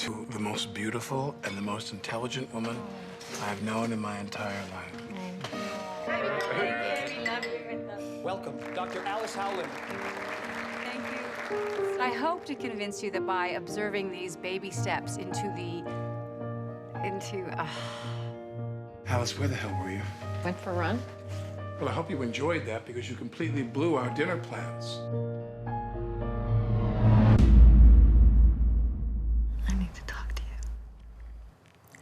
to the most beautiful and the most intelligent woman I've known in my entire life. Welcome, Dr. Alice Howland. Thank you. I hope to convince you that by observing these baby steps Alice, where the hell were you? Went for a run? Well, I hope you enjoyed that because you completely blew our dinner plans. I need to talk to you.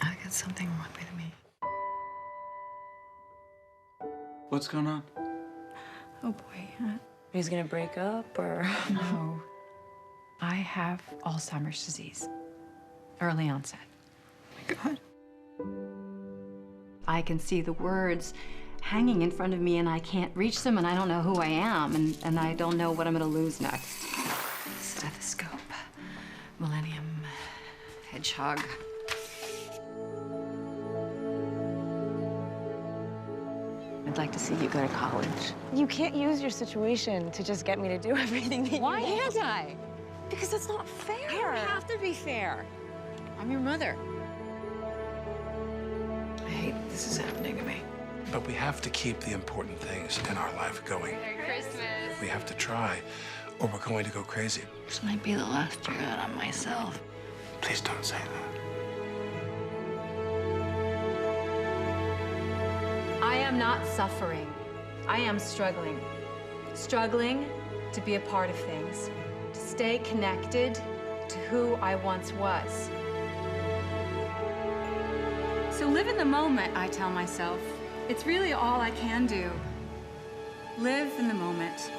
I got something wrong with me. What's going on? Oh boy. He's gonna break up, or? No. I have Alzheimer's disease. Early onset. Oh my God. I can see the words hanging in front of me and I can't reach them and I don't know who I am and I don't know what I'm gonna lose next. Stethoscope, Millennium, hedgehog. I'd like to see you go to college. You can't use your situation to just get me to do everything that Why you want. can't I? Because that's not fair. I don't have to be fair. I'm your mother. I hate that this is happening to me. But we have to keep the important things in our life going. Merry Christmas. We have to try, or we're going to go crazy. This might be the last year that I'm myself. Please don't say that. I am not suffering. I am struggling. Struggling to be a part of things, to stay connected to who I once was. So live in the moment, I tell myself. It's really all I can do. Live in the moment.